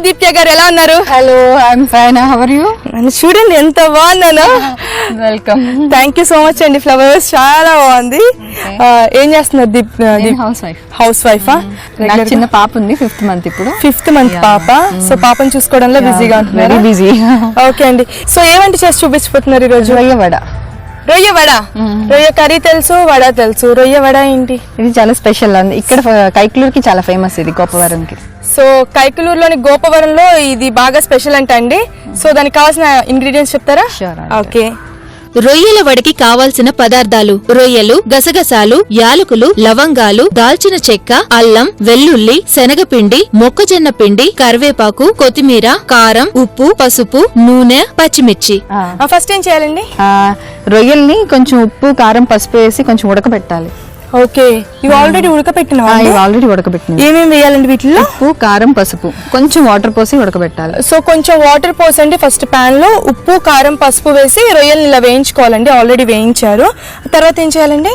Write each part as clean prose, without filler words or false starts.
దీప్య గారు, ఎలా ఉన్నారు? Hello, I'm fine. How are you? చూడండి ఎంత బాగున్నాను. Welcome. Thank you so much అండి. ఫ్లవర్స్ చాలా బాగుంది. ఏం చేస్తున్నారు? హౌస్ వైఫా? చిన్న పాప ఉంది, 5th month. ఇప్పుడు 5th month పాప. సో పాపను చూసుకోవడంలో బిజీగా ఉంటున్నారు. బిజీ. ఓకే అండి. సో ఏమంటే చేసి చూపించిపోతున్నారు ఈరోజు? రొయ్య వడ. రొయ్య వడ. రొయ్య కర్రీ తెలుసు, వడ తెలుసు. రొయ్య వడ ఏంటి? ఇది చాలా స్పెషల్ అండి. ఇక్కడ కైకలూరుకి చాలా ఫేమస్, ఇది గోపవరంకి. సో కైకలూరులోని గోపవరంలో ఇది బాగా స్పెషల్ అంట అండి. సో దానికి కావాల్సిన ఇంగ్రీడియంట్స్ చెప్తారా? ఓకే. రొయ్యల వడికి కావాల్సిన పదార్థాలు: రొయ్యలు, గసగసాలు, యాలకులు, లవంగాలు, దాల్చిన చెక్క, అల్లం, వెల్లుల్లి, శనగపిండి, మొక్కజొన్న పిండి, కరివేపాకు, కొత్తిమీర, కారం, ఉప్పు, పసుపు, నూనె, పచ్చిమిర్చి. ఫస్ట్ ఏం చేయాలండి? రొయ్యల్ని కొంచెం ఉప్పు, కారం, పసుపు వేసి కొంచెం ఉడకబెట్టాలి. ఓకే. ఇవి ఆల్రెడీ ఉడకపెట్టిన ఏమేమి వేయాలండి వీటిలో? ఉప్పు, కారం, పసుపు, కొంచెం వాటర్ పోసి ఉడకబెట్టాలి. సో కొంచెం వాటర్ పోసండి ఫస్ట్ పాన్ లో. ఉప్పు, కారం, పసుపు వేసి రొయ్యల్ని ఇలా వేయించుకోవాలండి. ఆల్రెడీ వేయించారు. తర్వాత ఏం చేయాలండి?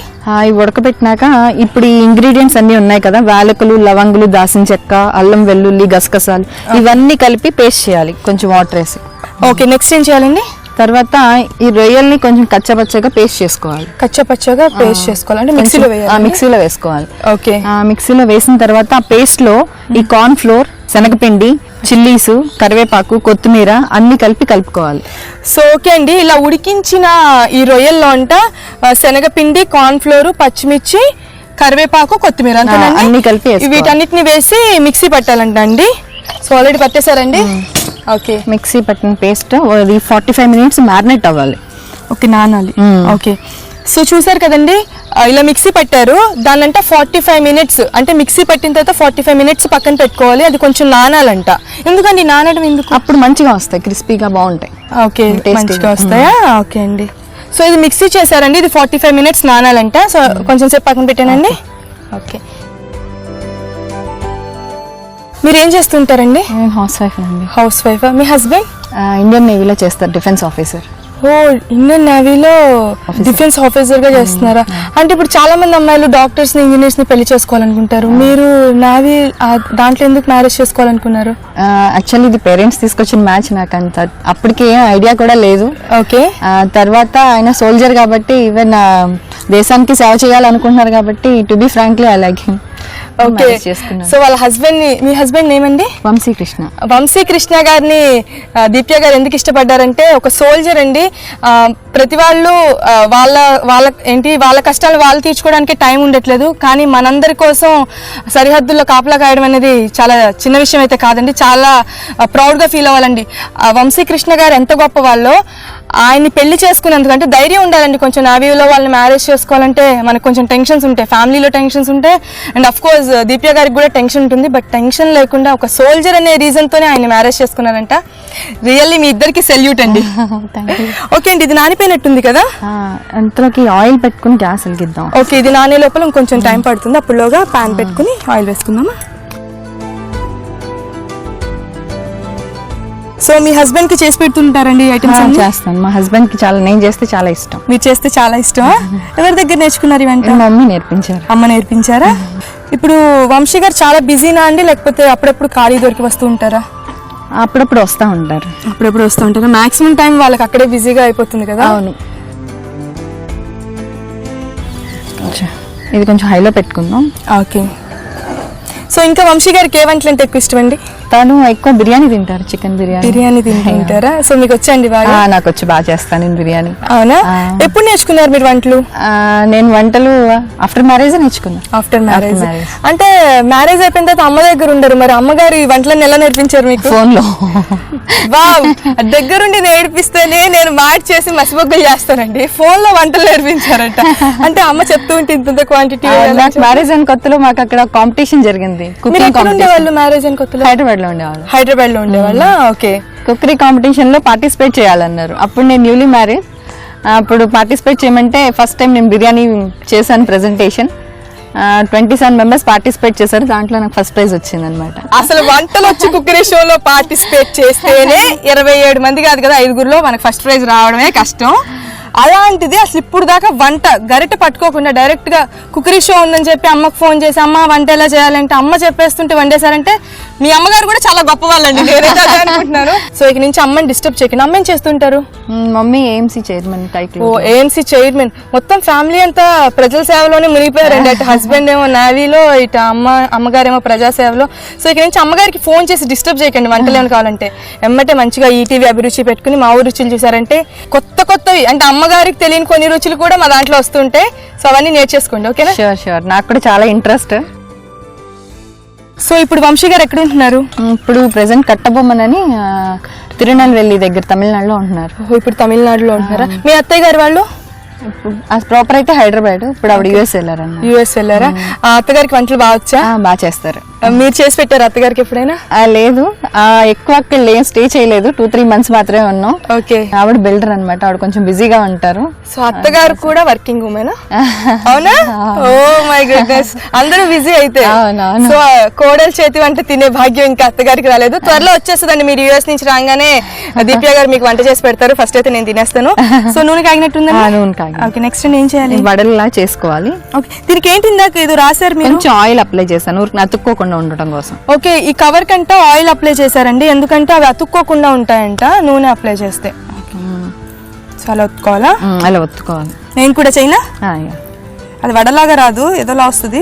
ఇవి ఉడకబెట్టినాక ఇప్పుడు ఈ ఇంగ్రీడియంట్స్ అన్ని ఉన్నాయి కదా, యాలకులు, లవంగులు, దాల్చిన చెక్క, అల్లం, వెల్లుల్లి, గసగసాలు, ఇవన్నీ కలిపి పేస్ట్ చేయాలి కొంచెం వాటర్ వేసి. ఓకే. నెక్స్ట్ ఏం చేయాలండి? తర్వాత ఈ రొయ్యల్ని కొంచెం కచ్చపచ్చగా పేస్ట్ చేసుకోవాలి. కచ్చపచ్చగా పేస్ట్ చేసుకోవాలి అంటే మిక్సీలో వేసుకోవాలి. ఓకే. మిక్సీలో వేసిన తర్వాత ఆ పేస్ట్ లో ఈ కార్న్ ఫ్లోర్, శనగపిండి, చిల్లీస్, కరివేపాకు, కొత్తిమీర అన్ని కలిపి కలుపుకోవాలి. సో ఓకే అండి. ఇలా ఉడికించిన ఈ రొయ్యల్లో అంట శనగపిండి, కార్న్ ఫ్లోర్, పచ్చిమిర్చి, కరివేపాకు, కొత్తిమీర అన్ని కలిపి వీటన్నిటిని వేసి మిక్సీ పట్టాలంట అండి. సో ఆల్రెడీ పట్టేశారండి. ఓకే. మిక్సీ పట్టిన పేస్ట్ 45 minutes మ్యారినేట్ అవ్వాలి. ఓకే, నానాలి. ఓకే. సో చూసారు కదండి, ఇలా మిక్సీ పట్టారు. దాన్నంట 45 minutes అంటే మిక్సీ పట్టిన తర్వాత 45 minutes పక్కన పెట్టుకోవాలి. అది కొంచెం నానాలంట. ఎందుకండి నానడం ఎందుకు? అప్పుడు మంచిగా వస్తాయి, క్రిస్పీగా బాగుంటాయి. ఓకే, మంచిగా వస్తాయా? ఓకే అండి. సో ఇది మిక్సీ చేశారండి. ఇది 45 minutes నానాలంట. సో కొంచెం సేపు పక్కన పెట్టానండి. ఓకే. మీరు ఏం చేస్తుంటారండి? హౌస్ వైఫ్ అండి. Housewife. మీ హస్బెండ్? ఇండియన్ నేవీలో చేస్తారు, డిఫెన్స్ ఆఫీసర్. ఓ, ఇండియన్ నేవీలో డిఫెన్స్ ఆఫీసర్ గా చేస్తున్నారా? అంటే ఇప్పుడు చాలా మంది అమ్మాయిలు డాక్టర్స్ ని, ఇంజనీర్స్ ని పెళ్లి చేసుకోవాలనుకుంటారు. మీరు నేవీ దాంట్లో ఎందుకు మ్యారేజ్ చేసుకోవాలనుకున్నారు? యాక్చువల్లీ ఇది పేరెంట్స్ తీసుకొచ్చిన మ్యాచ్. నాకు అంత అప్పటికి ఏం ఐడియా కూడా లేదు. ఓకే. తర్వాత ఆయన సోల్జర్ కాబట్టి, ఈవెన్ దేశానికి సేవ చేయాలనుకుంటున్నారు కాబట్టి, to be frankly I like him. Okay. So వాళ్ళ హస్బెండ్, మీ హస్బెండ్ ఏమండి? వంశీకృష్ణ. వంశీకృష్ణ గారిని దీప్య గారు ఎందుకు ఇష్టపడ్డారంటే, ఒక సోల్జర్ అండి. ప్రతి వాళ్ళు వాళ్ళ కష్టాలు వాళ్ళు తీర్చుకోవడానికి టైం ఉండట్లేదు. కానీ మనందరి కోసం సరిహద్దుల్లో కాపలా కాయడం అనేది చాలా చిన్న విషయం అయితే కాదండి. చాలా ప్రౌడ్గా ఫీల్ అవ్వాలండి. వంశీకృష్ణ గారు ఎంత గొప్ప వాళ్ళో, ఆయన్ని పెళ్లి చేసుకునేందుకు అంటే ధైర్యం ఉండాలండి. కొంచెం నేవీలో వాళ్ళని మ్యారేజ్ చేసుకోవాలంటే మనకు కొంచెం టెన్షన్స్ ఉంటాయి, ఫ్యామిలీలో టెన్షన్స్ ఉంటాయి. అండ్ అఫ్ కోర్స్ దీప్య గారికి కూడా టెన్షన్ ఉంటుంది. బట్ టెన్షన్ లేకుండా ఒక సోల్జర్ అనే రీజన్ తోనే ఆయన మ్యారేజ్ చేసుకున్నారంట. రియల్లీ మీ ఇద్దరికి సెల్యూట్ అండి. ఓకే అండి. ఇది నానిపోయినట్టుంది కదా, అంతలోకి ఆయిల్ పెట్టుకుని గ్యాస్ వెలిగిద్దాం. ఓకే. ఇది నానే లోపల ఇంకొంచెం టైం పడుతుంది. అప్పుడులోగా పాన్ పెట్టుకుని ఆయిల్ వేసుకుందామా? సో మీ హస్బెండ్ కి చేసి పెడుతుంటారండి ఐటమ్స్? చేస్తాను. మా హస్బెండ్ కి నేను చేస్తే చాలా ఇష్టం. మీరు చేస్తే చాలా ఇష్టమా? ఎవరి దగ్గర నేర్చుకున్నారు ఇవంటే? మా మమ్మీ నేర్పించారు. అమ్మ నేర్పించారా? ఇప్పుడు వంశీ గారు చాలా బిజీనా అండి, లేకపోతే అప్పుడప్పుడు ఖాళీ దొరికి వస్తూ ఉంటారా? అప్పుడప్పుడు వస్తూ ఉంటారు. అప్పుడప్పుడు వస్తూ ఉంటారు. మాక్సిమం టైం వాళ్ళకి అక్కడే బిజీగా అయిపోతుంది కదా? అవును. ఇది కొంచెం హైలో పెట్టుకుందాం. ఓకే. సో ఇంకా వంశీ గారికి ఏ వంటలు అంటే ఎక్కువ ఇష్టం అండి? తను ఎక్కువ బిర్యానీ తింటారు, చికెన్ బిర్యానీ తింటారా? సో మీకు వచ్చండి బాగా? నాకు వచ్చి బాగా చేస్తాను నేను బిర్యానీ. అవునా? ఎప్పుడు నేర్చుకున్నారు మీరు వంటలు? నేను వంటలు ఆఫ్టర్ మ్యారేజ్ నేర్చుకున్నాను. ఆఫ్టర్ మ్యారేజ్ అంటే మ్యారేజ్ అయిపోయిన తర్వాత అమ్మ దగ్గర ఉండరు, మరి అమ్మగారు ఈ వంటలను ఎలా నేర్పించారు మీకు? ఫోన్ లో. దగ్గరుండి నేర్పిస్తేనే నేను చేసి మసిబొగ్గలు చేస్తానండి. ఫోన్ లో వంటలు నేర్పించారట. అంటే అమ్మ చెప్తూ ఉంటే ఇంత క్వాంటిటీ. మ్యారేజ్ అయిన కొత్తలో మాకు అక్కడ కాంపిటీషన్ జరిగింది. వాళ్ళు మ్యారేజ్ అయిన కొత్తలో హైదరాబాద్ లో ఉండేవాళ్ళ. ఓకే. కుక్కరీ కాంపిటీషన్ లో పార్టిసిపేట్ చేయాలన్నారు. అప్పుడు నేను న్యూలీ మ్యారేజ్. అప్పుడు పార్టిసిపేట్ చేయమంటే ఫస్ట్ టైం నేను బిర్యానీ చేశాను ప్రెజెంటేషన్. 27 members పార్టిసిపేట్ చేశారు. దాంట్లో నాకు ఫస్ట్ ప్రైజ్ వచ్చింది అనమాట. అసలు వంటలు వచ్చి కుక్కరీ షోలో పార్టిసిపేట్ చేస్తేనే 27 మంది కాదు కదా, 5గురిలో మనకు ఫస్ట్ ప్రైజ్ రావడమే కష్టం. అలాంటిది అసలు ఇప్పుడు దాకా వంట గరిటె పట్టుకోకుండా డైరెక్ట్ గా కుకరీ షో ఉందని చెప్పి అమ్మకు ఫోన్ చేసి అమ్మ వంట ఎలా చేయాలంటే అమ్మ చెప్పేస్తుంటే వండేశారంటే మీ అమ్మగారు కూడా చాలా గొప్ప వాళ్ళండి, నేనైతే అదే అనుకుంటున్నాను. సో ఇక నుంచి అమ్మని డిస్టర్బ్ చేయకండి. అమ్మ ఏం చేస్తుంటారు? Mummy AMC chairman title. ఓ ఏఎంసీ చైర్మన్. మొత్తం ఫ్యామిలీ అంతా ప్రజల సేవలోనే మునిగిపోయారండి. అటు హస్బెండ్ ఏమో నేవీలో, ఇటు అమ్మగారేమో ప్రజాసేవలో. సో ఇక నుంచి అమ్మగారికి ఫోన్ చేసి డిస్టర్బ్ చేయకండి వంటలు ఏమైనా కావాలంటే. ఎమ్మటే మంచిగా ఈటీవీ అభిరుచి పెట్టుకుని మా ఊరు రుచులు చూసారంటే కొత్తవి అంటే అమ్మగారికి తెలియని కొన్ని రుచులు కూడా మా దాంట్లో వస్తుంటాయి. సో అవన్నీ నేర్చేసుకోండి, ఓకేనా? షూర్ నాకు కూడా చాలా ఇంట్రెస్ట్. సో ఇప్పుడు వంశీ గారు ఎక్కడ ఉంటున్నారు? ఇప్పుడు ప్రెసెంట్ కట్టబొమ్మనని తిరునెల్వేలి దగ్గర తమిళనాడులో ఉంటున్నారు. ఇప్పుడు తమిళనాడులో ఉంటున్నారా? మీ అత్తయ్య గారు వాళ్ళు? ఇప్పుడు ప్రాపర్ అయితే హైదరాబాద్, ఇప్పుడు ఆవిడ యూఎస్ వెళ్ళారన్న. యూఎస్ వెళ్ళారా? అత్తగారికి వంటలు బాగా వచ్చా? బాగా చేస్తారు. మీరు చేసి పెట్టారు అత్తగారికి ఎప్పుడైనా? లేదు, ఎక్కువ అక్కడ ఏం స్టే చేయలేదు, 2-3 months మాత్రమే ఉన్నాం. ఓకే. ఆవిడ బిల్డర్ అనమాట, ఆవిడ కొంచెం బిజీగా ఉంటారు. సో అత్తగారు కూడా వర్కింగ్ ఉమెనా? అవునా? ఓ మై గుడ్నెస్, అందరూ బిజీ అయితే. సో కోడలు చేతి వంట తినే భాగ్యం ఇంకా అత్తగారికి రాలేదు. త్వరలో వచ్చేస్తుందండి. మీరు యూఎస్ నుంచి రాగానే దీప్య గారు మీకు వంట చేసి పెడతారు. ఫస్ట్ అయితే నేను తినేస్తాను. సో నూనె కాగినట్టుందా? నూనె కాగి. ఓకే, నెక్స్ట్ ఏం చేయాలి? వడల్లా చేసుకోవాలి. ఓకే, దీనికి ఏంటి ఇందాక ఏదో రాశారు మీరు? కొంచెం ఆయిల్ అప్లై చేశాను, ఊరికి అతుక్కోకుండా ఉండటం కోసం. ఓకే, ఈ కవర్ కంటే ఆయిల్ అప్లై చేశారండి, ఎందుకంటే అవి అతుక్కోకుండా ఉంటాయంట నూనె అప్లై చేస్తే. చాలా ఒత్తుకోవాలా? అలా ఒత్తుకోవాలి. నేను కూడా చేయనా? అది వడలాగా రాదు, ఏదోలా వస్తుంది.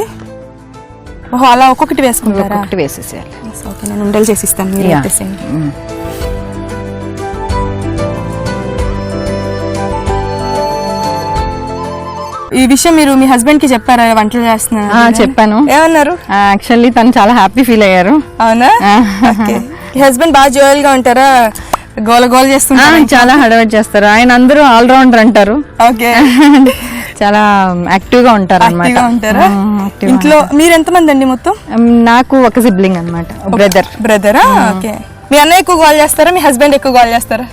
ఓహో, అలా ఒక్కొక్కటి వేసుకుంటారా? ఒక్కొక్కటి వేసేసేయాలి. ఓకే, నేను ఉండలు చేసిస్తాను, మీరు వేసేయండి. ఈ విషయం మీరు మీ హస్బెండ్ కి చెప్పారా వంటలు చేస్తున్నారు? చెప్పాను. ఏమన్నారు? యాక్చువల్లీ తను చాలా హ్యాపీ ఫీల్ అయ్యారు. అవునా? మీ హస్బెండ్ బాగా జోయల్ గా ఉంటారా? గోల గోల చేస్తుంటారా? చాలా హడావిడి చేస్తారు. ఆయన అందరూ ఆల్ రౌండర్ అంటారు. ఓకే. చాలా యాక్టివ్ గా ఉంటారు అన్నమాట. ఇంట్లో మీరు ఎంతమంది అండి మొత్తం? నాకు ఒక సిబ్లింగ్ అన్నమాట, బ్రదరా? ఓకే. మీ అన్నయ్య ఎక్కువ కాల్ చేస్తారా, మీ హస్బెండ్ ఎక్కువ కాల్ చేస్తారా?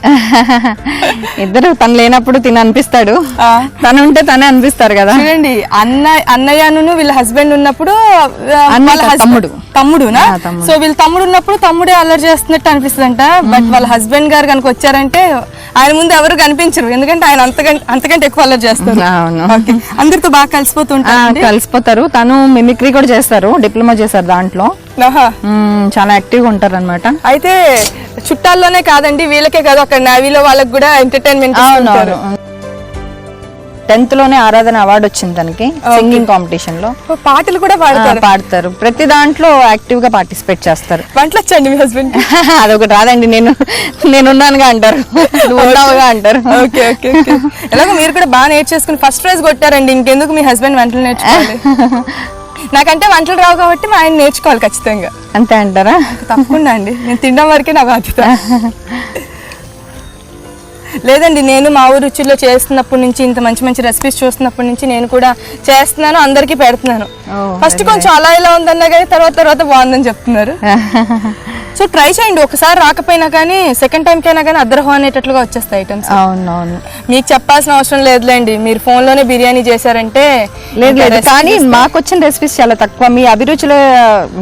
ఇద్దరు. తను లేనప్పుడు తిన అనిపిస్తాడు, తను ఉంటే తనే అనిపిస్తారు కదా. చూడండి, అన్నయ్యను వీళ్ళ హస్బెండ్ ఉన్నప్పుడు తమ్ముడునా? సో వీళ్ళ తమ్ముడు ఉన్నప్పుడు తమ్ముడే అల్లరి చేస్తున్నట్టు అనిపిస్తుందంట. బట్ వాళ్ళ హస్బెండ్ గారు కనుక వచ్చారంటే ఆయన ముందు ఎవరు కనిపించరు, ఎందుకంటే ఆయన అంతకంటే ఎక్కువ అల్లరి చేస్తారు. అందరితో బాగా కలిసిపోతారు. తను మిమిక్రీ కూడా చేస్తారు, డిప్లొమా చేశారు దాంట్లో. చాలా యాక్టివ్ గా ఉంటారు అనమాట. అయితే చుట్టాల్లోనే కాదండి, వీళ్ళకే కాదు, అక్కడ నేవీలో వాళ్ళకి కూడా ఎంటర్టైన్మెంట్. 10th లోనే ఆరాధన అవార్డు వచ్చింది తనకి సింగింగ్ కాంపిటీషన్ లో. పాటలు కూడా పాడతారు. ప్రతి దాంట్లో యాక్టివ్ గా పార్టిసిపేట్ చేస్తారు. వంటలు వచ్చండి మీ హస్బెండ్? అదొకటి రాదండి, నేనున్నానుగా అంటారు, నువ్వున్నావుగా అంటారు. Okay okay. ఎలాగో మీరు కూడా బాగా నేర్చేసుకుని ఫస్ట్ ప్రైజ్ కొట్టారండి, ఇంకెందుకు మీ హస్బెండ్ వంటలు నేర్చుకోవాలి? నాకంటే వంటలు రావు కాబట్టి మా ఆయన నేర్చుకోవాలి ఖచ్చితంగా. అంతే అంటారా? తప్పకుండా అండి, నేను తినడం వరకే నా బాధ్యత. లేదండి, నేను మా ఊరు రుచిలో చేస్తున్నప్పటి నుంచి, ఇంత మంచి మంచి రెసిపీస్ చూస్తున్నప్పటి నుంచి నేను కూడా చేస్తున్నాను, అందరికీ పెడుతున్నాను. ఫస్ట్ కొంచెం అలా ఇలా ఉందన్నా కానీ తర్వాత బాగుందని చెప్తున్నారు. సో ట్రై చేయండి, ఒకసారి రాకపోయినా కానీ సెకండ్ టైం కైనా కానీ అద్దరహో అనేటట్లుగా వచ్చేస్తాయి ఐటమ్స్. అవునవును, మీకు చెప్పాల్సిన అవసరం లేదులేండి, మీరు ఫోన్ లోనే బిర్యానీ చేశారంటే. లేదు కానీ మాకు వచ్చిన రెసిపీస్ చాలా తక్కువ. మీ అభిరుచిలో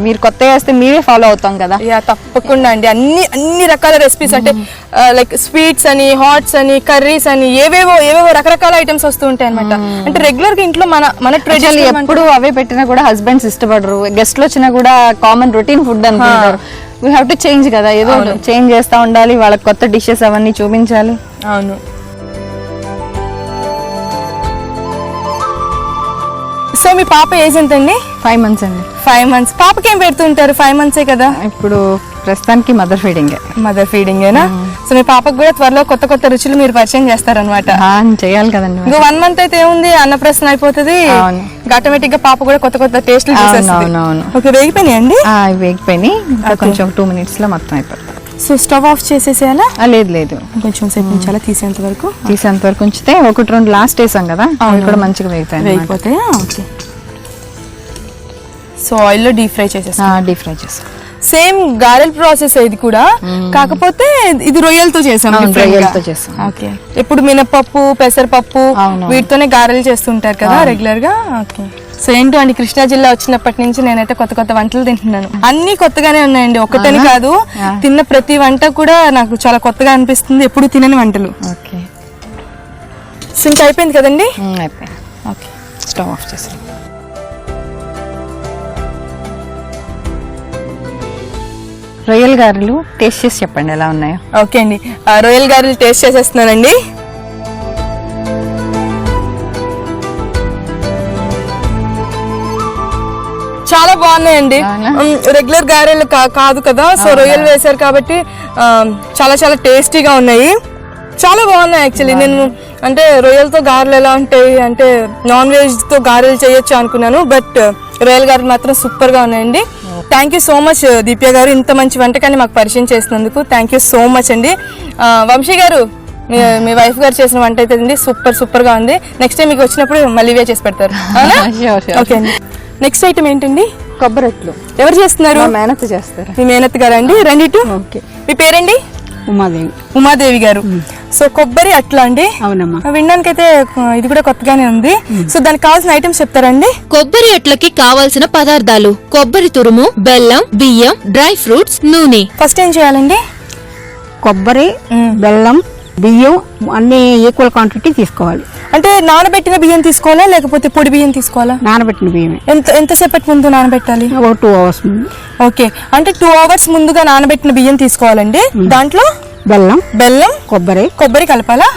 మీరు కొత్తగా వేస్తే మీరే ఫాలో అవుతాం కదా. తప్పకుండా అండి, అన్ని రకాల రెసిపీస్ అంటే లైక్ స్వీట్స్ అని, హాట్స్ అని, కర్రీస్ అని, ఏవేవో రకరకాల ఐటమ్స్ వస్తూ ఉంటాయి అనమాట. అంటే రెగ్యులర్ గా ఇంట్లో మన ట్రెడిషనల్ ఎప్పుడు అవే పెట్టినా కూడా హస్బెండ్స్ ఇష్టపడరు. గెస్ట్లు వచ్చినా కూడా కామన్ రొటీన్ ఫుడ్ అనుకుంటారు. వీ హ్యావ్ టు చేంజ్ కదా, ఏదో చేంజ్ చేస్తూ ఉండాలి, వాళ్ళకి కొత్త డిషెస్ అవన్నీ చూపించాలి. అవును. సో మీ పాప ఏజ్ ఎంత అండి? 5 months అండి. 5 months. పాపకి ఏం పెడుతుంటారు? 5 months కదా ఇప్పుడు ప్రస్తుతానికి. మదర్ ఫీడింగేనా? సో మీ పాపకు కూడా త్వరలో కొత్త రుచులు మీరు పరిచయం చేస్తారనమాట. చేయాలి కదండి. ఇంకో 1 month అయితే ఏముంది, అన్నప్రసన్న అయిపోతుంది, ఆటోమేటిక్ గా పాప కూడా కొత్త టేస్ట్లు చూసేస్తుంది. ఓకే, వేగిపోయినాయండి? వేగిపోయినాయి, కొంచెం 2 minutes లో మొత్తం అయిపోతుంది. సో స్టవ్ ఆఫ్ చేసేసేయాలా? లేదు, కొంచెం సేపు ఉంచాలా? తీసేంత వరకు ఉంచితే 1-2 లాస్ట్ వేసాం కదా, అవి కూడా మంచిగా వేగిపోతాయా? ఓకే. సో ఆయిల్ లో డీప్ ఫ్రై చేసేస్తాం. సేమ్ గారెల ప్రాసెస్ ఇది కూడా, కాకపోతే ఇది రొయ్యలతో చేసాం. ఓకే. ఇప్పుడు మినపప్పు, పెసరపప్పు వీటితోనే గారెలు చేస్తుంటారు కదా రెగ్యులర్ గా. ఓకే. సో ఏంటో అండి, కృష్ణా జిల్లా వచ్చినప్పటి నుంచి నేనైతే కొత్త వంటలు తింటున్నాను. అన్ని కొత్తగానే ఉన్నాయండి, ఒకటని కాదు. తిన్న ప్రతి వంట కూడా నాకు చాలా కొత్తగా అనిపిస్తుంది, ఎప్పుడు తినని వంటలు. సో ఇంకా అయిపోయింది కదండి. అయిపోయింది. ఓకే, స్టవ్ ఆఫ్ చేసాం. రొయ్యల గారెలు టేస్ట్ చేసి చెప్పండి ఎలా ఉన్నాయో. ఓకే అండి, రొయ్యల గారెలు టేస్ట్ చేసేస్తున్నానండి. చాలా బాగున్నాయండి. రెగ్యులర్ గారెలు కాదు కదా, సో రొయ్యలు వేశారు కాబట్టి చాలా చాలా టేస్టీగా ఉన్నాయి. చాలా బాగున్నాయి యాక్చువల్లీ. నేను అంటే రొయ్యలతో గారెలు ఎలా ఉంటాయి అంటే నాన్ వెజ్ తో గారెలు చేయొచ్చు అనుకున్నాను, బట్ రొయ్యల గారెలు మాత్రం సూపర్ గా ఉన్నాయండి. Thank you so much Deepya గారు, ఇంత మంచి వంటకాన్ని మాకు పరిచయం చేసినందుకు థ్యాంక్ యూ సో మచ్ అండి. వంశీ గారు, మీ వైఫ్ గారు చేసిన వంట అయితే అండి సూపర్ గా ఉంది. నెక్స్ట్ టైం మీకు వచ్చినప్పుడు మళ్ళీ ఇవే చేసి పెడతారు. ఓకే అండి. నెక్స్ట్ ఐటమ్ ఏంటండి? కొబ్బరొట్లు. ఎవరు చేస్తున్నారు? మేనత్త చేస్తారు. మీ మేనత్త గారు అండి. రండి ఇటు. ఓకే. మీ పేరండి? ఉమాదేవి. ఉమాదేవి గారు. సో కొబ్బరి అట్లా అండి? అవునమ్మా. వినడానికైతే ఇది కూడా కొత్తగానే ఉంది. సో దానికి కావాల్సిన ఐటమ్స్ చెప్తారండి? కొబ్బరి అట్లకి కావాల్సిన పదార్థాలు: కొబ్బరి తురుము, బెల్లం, బియ్యం, డ్రై ఫ్రూట్స్, నూనె. ఫస్ట్ ఏం చేయాలండి? కొబ్బరి, బెల్లం, బియ్యం అన్ని ఈక్వల్ క్వాంటిటీ తీసుకోవాలి. అంటే నానబెట్టిన బియ్యం తీసుకోవాలా లేకపోతే పొడి బియ్యం తీసుకోవాలా? నానబెట్టిన బియ్యమే. ఎంతసేపటి ముందు నానబెట్టాలి? ఒక 2 hours ముందు. ఓకే, అంటే 2 hours ముందుగా నానబెట్టిన బియ్యం తీసుకోవాలండి. దాంట్లో బెల్లం కొబ్బరి కలపాలా?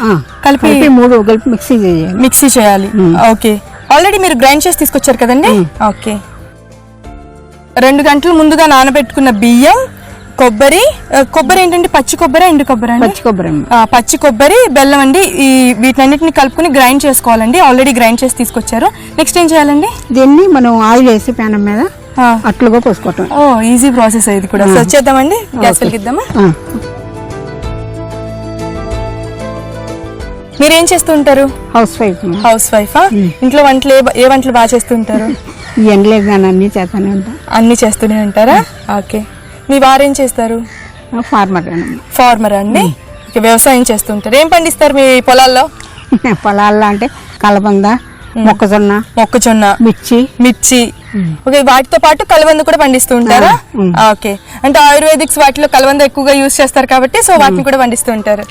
కలిపి 3 కలిపి మిక్సీ చేయాలి. ఓకే, ఆల్రెడీ మీరు గ్రైండ్ చేసి తీసుకొచ్చారు కదండి. ఓకే, 2 గంటల ముందుగా నానబెట్టుకున్న బియ్యం, కొబ్బరి ఏంటంటే పచ్చి కొబ్బరి, ఎండు కొబ్బరి? పచ్చి కొబ్బరి, బెల్లం అండి. ఈ వీటన్నిటిని కలుపుకుని గ్రైండ్ చేసుకోవాలండి. ఆల్రెడీ గ్రైండ్ చేసి తీసుకొచ్చారు. నెక్స్ట్ ఏం చేయాలండి? దీన్ని మనం ఆయిల్ వేసి ప్యాన్ మీద అట్లుగా పోసుకోవటం. ఓ, ఈజీ ప్రాసెస్ ఇది కూడా. సో చేద్దామండి, గ్యాస్ వెలిగిద్దామా? మీరేం చేస్తూ ఉంటారు? House wife. ఇంట్లో వంటలు ఏ వంటలు బాగా చేస్తూ ఉంటారు? ఎండలేదు కానీ అన్ని చేస్తానే ఉంటాం. అన్ని చేస్తూనే ఉంటారా? ఓకే. మీ వారేం చేస్తారు? ఫార్మర్ అండి. వ్యవసాయం చేస్తుంటారు. ఏం పండిస్తారు మీ పొలాల్లో? పొలాల్లో అంటే కలబంద, మొక్కజొన్న, మిర్చి. ఓకే, వాటితో పాటు కలబంద కూడా పండిస్తూ ఉంటారా? ఓకే, అంటే ఆయుర్వేదిక్స్ వాటిలో కలబంద ఎక్కువగా యూజ్ చేస్తారు కాబట్టి సో వాటిని కూడా పండిస్తూ ఉంటారు.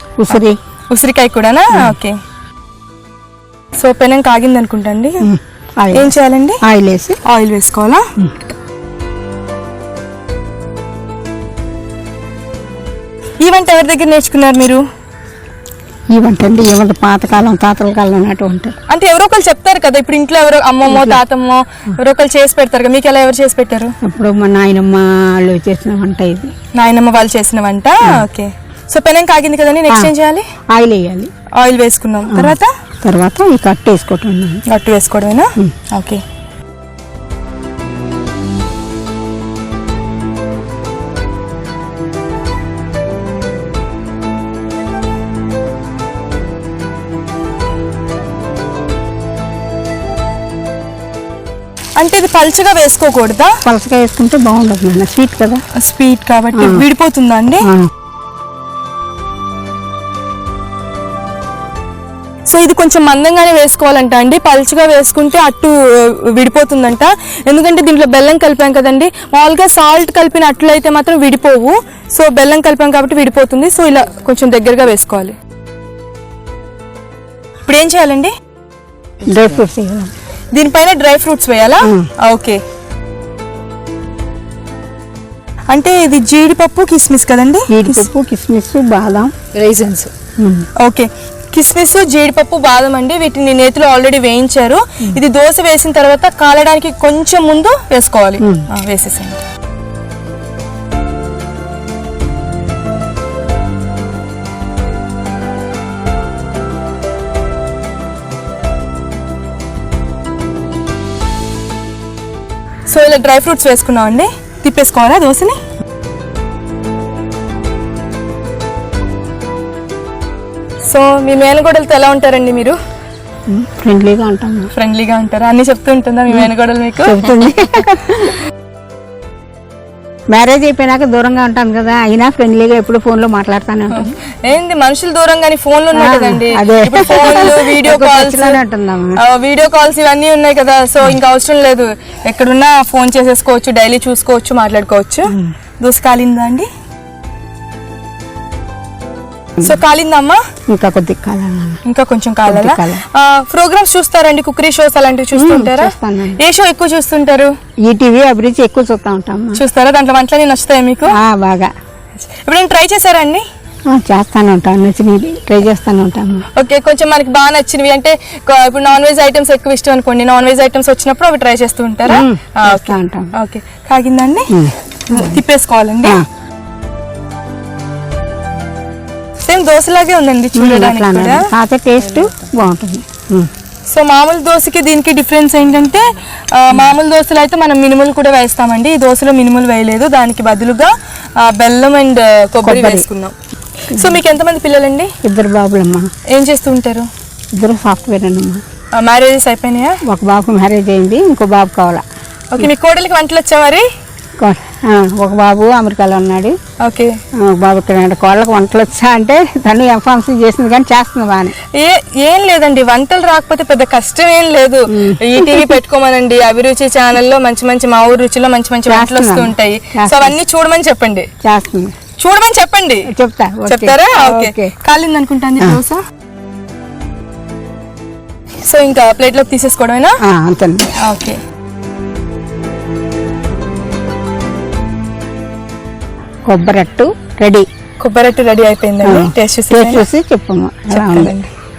ఉసిరికాయ కూడానా? ఓకే. సో పెనం కాగింది అనుకుంటా అండి. ఏం చేయాలండి? ఆయిల్ వేసుకోవాలా? ఈ వంట ఎవరి దగ్గర నేర్చుకున్నారు మీరు? ఈ వంట అంటే ఈ వంట పాతకాలం తాతల కాలం నాటి వంట. అంటే ఎవరో ఒకరు చెప్తారు కదా, ఇప్పుడు ఇంట్లో ఎవరో అమ్మమ్మో తాతమ్మో ఎవరో ఒకరు చేసి పెడతారు. మీకు ఎలా ఎవరు చేసి పెట్టారు? ఇప్పుడు మా నాయనమ్మ వాళ్ళు చేసిన వంట ఇది. నాయనమ్మ వాళ్ళు చేసిన వంట. ఓకే, సో పెనం కాగింది కదండి. నెక్స్ట్ ఏం చేయాలి? ఆయిల్ వేయాలి. ఆయిల్ వేసుకున్నాం. తర్వాత ఈ కట్టు వేసుకోవటం. కట్టు వేసుకోవడమేనా? ఓకే. అంటే ఇది పల్చగా వేసుకోకూడదా? పల్చగా వేసుకుంటే బాగుండదు నాన్న, స్వీట్ కదా. స్వీట్ కాబట్టి విడిపోతుందా అండి? సో ఇది కొంచెం మందంగానే వేసుకోవాలంట అండి. పల్చగా వేసుకుంటే అట్టు విడిపోతుందంట. ఎందుకంటే దీంట్లో బెల్లం కలిపాం కదండి. మామూలుగా సాల్ట్ కలిపిన అట్లు అయితే మాత్రం విడిపోవు. సో బెల్లం కలిపాం కాబట్టి విడిపోతుంది. సో ఇలా కొంచెం దగ్గరగా వేసుకోవాలి. ఇప్పుడు ఏం చేయాలండి? డ్రై ఫ్రూట్స్ వేయాలి. దీనిపైన డ్రై ఫ్రూట్స్ వేయాలా? ఓకే. అంటే ఇది జీడిపప్పు, కిస్మిస్ కదండి? జీడిపప్పు, కిస్మిస్, బాదం, రైజన్స్. ఓకే, కిస్మిస్, జీడిపప్పు, బాదం అండి. వీటిని నేతిలో ఆల్రెడీ వేయించారు. ఇది దోశ వేసిన తర్వాత కాలడానికి కొంచెం ముందు వేసుకోవాలి. వేసేసేయండి. సో ఇలా డ్రై ఫ్రూట్స్ వేసుకున్నాం అండి. తిప్పేసుకోవాలా దోశని? సో మీ మేనగోడలతో ఎలా ఉంటారండి మీరు? ఫ్రెండ్లీగా ఉంటాము. ఫ్రెండ్లీగా ఉంటారా? అన్ని చెప్తూ ఉంటుందా మీ మేనగోడలు మీకు? చెప్తుంది. మ్యారేజ్ అయిపోయినాక దూరంగా ఉంటాను కదా, అయినా ఫ్రెండ్లీగా ఎప్పుడు ఫోన్ లో మాట్లాడుతానే ఉంటాను. ఏంది మనుషులు దూరం కానీ ఫోన్లు ఉన్నాయి కదండి. ఫోన్లు, వీడియో కాల్స్ ఇవన్నీ ఉన్నాయి కదా. సో ఇంకా అవసరం లేదు, ఎక్కడున్నా ఫోన్ చేసేసుకోవచ్చు, డైలీ చూసుకోవచ్చు, మాట్లాడుకోవచ్చు. దోశ కాలిందా అండి? సో కాలిందమ్మా? ఇంకా కొద్దిగా కాలన్నా. ఇంకా కొంచెం కాలాలా? ప్రోగ్రామ్స్ చూస్తారండి, కుక్కరీ షోస్ అలాంటివి చూస్తుంటారా? చూస్తానండి. ఏ షో ఎక్కువ చూస్తుంటారు? ఈటీవీ అభిరుచి ఎక్కువ చూస్తూ ఉంటాము. చూస్తారా? దాంట్లో వంటలన్నీ నచ్చుతాయి మీకు? బాగా. ఎప్పుడైనా ట్రై చేశారా అండి? చేస్తానే ఉంటాను, నచ్చినవి ట్రై చేస్తానే ఉంటాము. ఓకే, కొంచెం మనకి బాగా నచ్చినవి అంటే ఇప్పుడు నాన్ వెజ్ ఐటమ్స్ ఎక్కువ ఇష్టం అనుకోండి, నాన్ వెజ్ ఐటమ్స్ వచ్చినప్పుడు అవి ట్రై చేస్తూ ఉంటారా? చేస్తూ ఉంటాం. ఓకే, కాగిందండి, తిప్పేసుకోవాలండి. సేమ్ దోశలాగే ఉందండి చూడడానికి కూడా. కాకపోతే టేస్ట్ బాగుంటుంది. సో మామూలు దోశకి దీనికి డిఫరెన్స్ ఏంటంటే మామూలు దోశలు అయితే మనం మినుములు కూడా వేస్తామండి, ఈ దోశలో మినుములు వేయలేదు, దానికి బదులుగా బెల్లం అండ్ కొబ్బరి వేసుకున్నాం. సో మీకు ఎంతమంది పిల్లలండి? 2 బాబులమ్మా. ఏం చేస్తూ ఉంటారు? 2 సాఫ్ట్వేర్ అన్నమ్మా. మ్యారేజెస్ అయిపోయినాయా? ఒక బాబు మ్యారేజ్ అయింది, ఇంకో బాబు కావాలా. ఓకే, మీ కోడలికి వంటలు వచ్చా మరి? ఒక బాబు అమెరికాలో ఉన్నాడు. ఓకే, ఒక బాబు ఇక్కడ. కోళ్ళకి వంటలు వచ్చా అంటే తను ఎఫార్మసీ చేసింది కానీ చేస్తుంది బాగానే. ఏం లేదండి, వంటలు రాకపోతే పెద్ద కష్టం ఏం లేదు. ఈటీవీ పెట్టుకోమనండి, అభిరుచి ఛానల్లో మంచి మంచి మా ఊరు రుచిలో మంచి మంచి వంటలు వస్తూ ఉంటాయి. సో అవన్నీ చూడమని చెప్పండి. చేస్తుంది, చూడమని చెప్పండి. చెప్తారా? ఓకే, కాలింది అనుకుంటాను దోశ. సో ఇంకా ప్లేట్ లోకి తీసేసుకోవడమేనా? అంతే. ఓకే, కొబ్బరట్టు రెడీ. కొబ్బరి రెడీ అయిపోయిందండి, టేస్ట్ చూసి చెప్పమ్మా ఎలా ఉంది.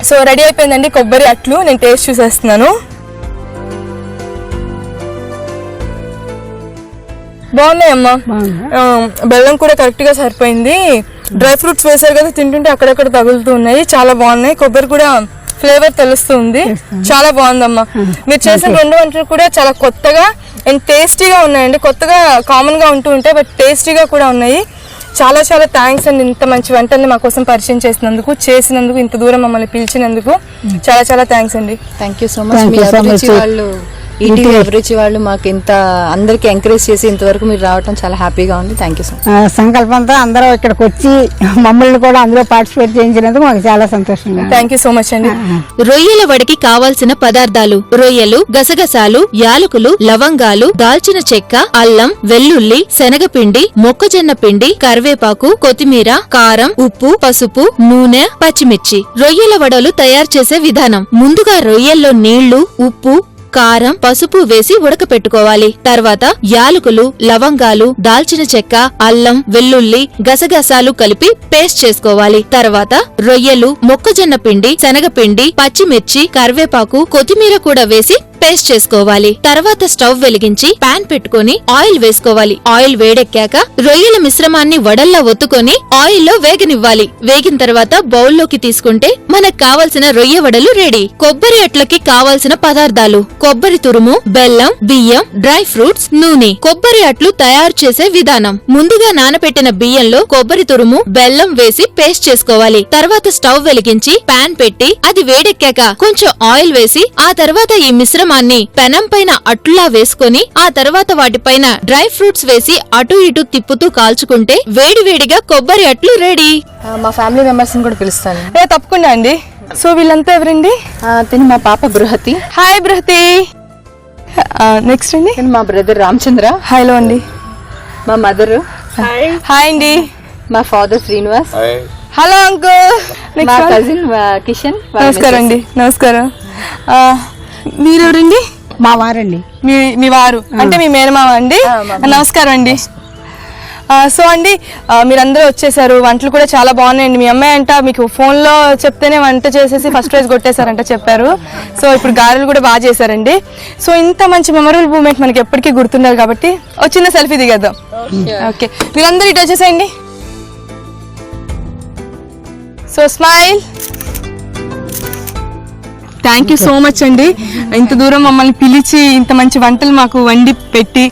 సో రెడీ అయిపోయిందండి కొబ్బరి అట్లు, నేను టేస్ట్ చూసేస్తున్నాను. బాగున్నాయమ్మా, బెల్లం కూడా కరెక్ట్ గా సరిపోయింది. డ్రై ఫ్రూట్స్ వేసారు కదా, తింటుంటే అక్కడక్కడ తగులుతూ ఉన్నాయి, చాలా బాగున్నాయి. కొబ్బరి కూడా ఫ్లేవర్ తెలుస్తుంది, చాలా బాగుందమ్మా. మీరు చేసిన 2 వంటలు కూడా చాలా కొత్తగా అండ్ టేస్టీగా ఉన్నాయండి. కొత్తగా కామన్ గా ఉంటూ ఉంటాయి, బట్ టేస్టీగా కూడా ఉన్నాయి. చాలా చాలా థ్యాంక్స్ అండి, ఇంత మంచి వంటల్ని మా కోసం పరిచయం చేసినందుకు ఇంత దూరం మమ్మల్ని పిలిచినందుకు చాలా చాలా థ్యాంక్స్ అండి. Thank you so much. మీ అభిరుచి వాళ్ళు, ఈటీవీ అభిరుచి వాళ్ళు మాకు ఇంత అందరికి ఎంకరేజ్ చేసి ఇంతవరకు మీరు రావడం చాలా హ్యాపీగా ఉంది. Thank you so much. సంకల్పంతో అందరూ ఇక్కడికి వచ్చి మమ్మల్ని కూడా అందులో పార్టిసిపేట్ చేయించినందుకు మాకు చాలా సంతోషంగా. థ్యాంక్ యూ సో మచ్ అండి. రొయ్యల వడికి కావాల్సిన పదార్థాలు: రొయ్యలు, గసగసాలు, యాలకులు, లవంగాలు, దాల్చిన చెక్క, అల్లం, వెల్లుల్లి, శనగపిండి, మొక్కజొన్న పిండి, కరివేపాకు, కొత్తిమీర, కారం, ఉప్పు, పసుపు, నూనె, పచ్చిమిర్చి. రొయ్యల వడలు తయారు చేసే విధానం: ముందుగా రొయ్యల్లో నీళ్లు, ఉప్పు, కారం, పసుపు వేసి ఉడకపెట్టుకోవాలి. తర్వాత యాలకులు, లవంగాలు, దాల్చిన చెక్క, అల్లం, వెల్లుల్లి, గసగసాలు కలిపి పేస్ట్ చేసుకోవాలి. తర్వాత రొయ్యలు, మొక్కజొన్న పిండి, శనగపిండి, పచ్చిమిర్చి, కరివేపాకు, కొత్తిమీర కూడా వేసి పేస్ట్ చేసుకోవాలి. తర్వాత స్టవ్ వెలిగించి పాన్ పెట్టుకుని ఆయిల్ వేసుకోవాలి. ఆయిల్ వేడెక్కాక రొయ్యల మిశ్రమాన్ని వడల్లా ఒత్తుకొని ఆయిల్లో వేగనివ్వాలి. వేగిన తర్వాత బౌల్లోకి తీసుకుంటే మనకు కావలసిన రొయ్య వడలు రెడీ. కొబ్బరి అట్లకి కావాల్సిన పదార్థాలు: కొబ్బరి తురుము, బెల్లం, బియ్యం, డ్రై ఫ్రూట్స్, నూనె. కొబ్బరి అట్లు తయారు చేసే విధానం: ముందుగా నానబెట్టిన బియ్యంలో కొబ్బరి తురుము, బెల్లం వేసి పేస్ట్ చేసుకోవాలి. తర్వాత స్టవ్ వెలిగించి పాన్ పెట్టి అది వేడెక్కాక కొంచెం ఆయిల్ వేసి ఆ తర్వాత ఈ మిశ్రమాన్ని పెనం పైన అట్లా వేసుకొని ఆ తర్వాత వాటిపైన డ్రై ఫ్రూట్స్ వేసి అటు ఇటు తిప్పుతూ కాల్చుకుంటే వేడివేడిగా కొబ్బరి అట్లు రెడీ. మా ఫ్యామిలీ మెంబర్స్ కూడా పిలుస్తాను. తప్పకుండా అండి. సో వీళ్ళంతా ఎవరండి? తిని మా పాప బృహతి. హాయ్ బృహతి. నెక్స్ట్ అండి మా బ్రదర్ రామచంద్ర. హలో అండి. మా మదర్. హాయ్ అండి. మా ఫాదర్ శ్రీనివాస్. Hello uncle. మా కజిన్ కిషన్. నమస్కారం అండి. నమస్కారం. మీరెవరండి? మా వారండి. మీ వారు అంటే మీ మేనమావ అండి. నమస్కారం అండి. సో అండి, మీరందరూ వచ్చేసారు, వంటలు కూడా చాలా బాగున్నాయండి. మీ అమ్మాయి అంట మీకు ఫోన్లో చెప్తేనే వంట చేసేసి ఫస్ట్ ప్రైజ్ కొట్టేశారంట చెప్పారు. సో ఇప్పుడు గారెలు కూడా బాగా చేశారండి. సో ఇంత మంచి మెమరబుల్ మూమెంట్ మనకి ఎప్పటికీ గుర్తుండాలి కాబట్టి ఒక చిన్న సెల్ఫీ దిగేద్దాం. ఓకే, మీరందరూ ఇటు వచ్చేసేయండి. So smile. Thank you so much అండి, ఇంత దూరం మమ్మల్ని పిలిచి ఇంత మంచి వంటలు మాకు వండి పెట్టి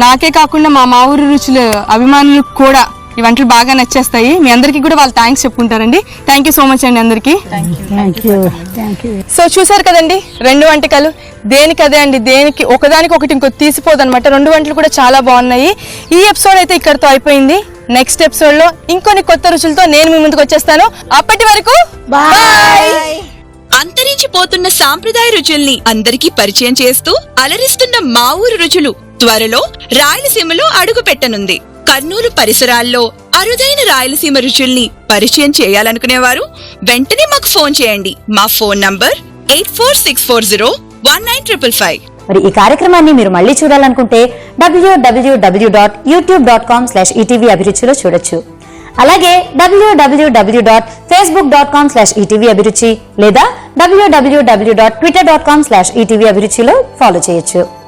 నాకే కాకుండా మా ఊరు రుచుల అభిమానులకు కూడా ఈ వంటలు బాగా నచ్చేస్తాయి. మీ అందరికీ కూడా వాళ్ళు థ్యాంక్స్ చెప్పుకుంటారండి. థ్యాంక్ యూ సో మచ్ అండి అందరికీ. సో చూసారు కదండి 2 వంటకాలు, దేనికదే అండి, దేనికి ఒకదానికి ఒకటి ఇంకో తీసిపోదన్నమాట. 2 వంటలు కూడా చాలా బాగున్నాయి. ఈ ఎపిసోడ్ అయితే ఇక్కడతో అయిపోయింది. నెక్స్ట్ ఎపిసోడ్ లో ఇంకొన్ని కొత్త రుచులతో నేను మీ ముందుకు వచ్చేస్తాను. అప్పటి వరకు బాయ్. అంతరించిపోతున్న సాంప్రదాయ రుచుల్ని అందరికీ పరిచయం చేస్తూ అలరిస్తున్న మా ఊరు రుచులు త్వరలో రాయలసీమలో అడుగు పెట్టనుంది. కర్నూలు పరిసరాల్లో అరుదైన రాయలసీమ రుచుల్ని పరిచయం చేయాలనుకునేవారు వెంటనే మాకు ఫోన్ చేయండి. మా ఫోన్ నంబర్ 8464019555. మరి ఈ కార్యక్రమాన్ని మీరు మళ్ళీ చూడాలనుకుంటే www.youtube.com/ETV అభిరుచిలో చూడొచ్చు. అలాగే www.facebook.com/ETV అభిరుచి లేదా www.twitter.com/ETV అభిరుచిలో ఫాలో చేయొచ్చు.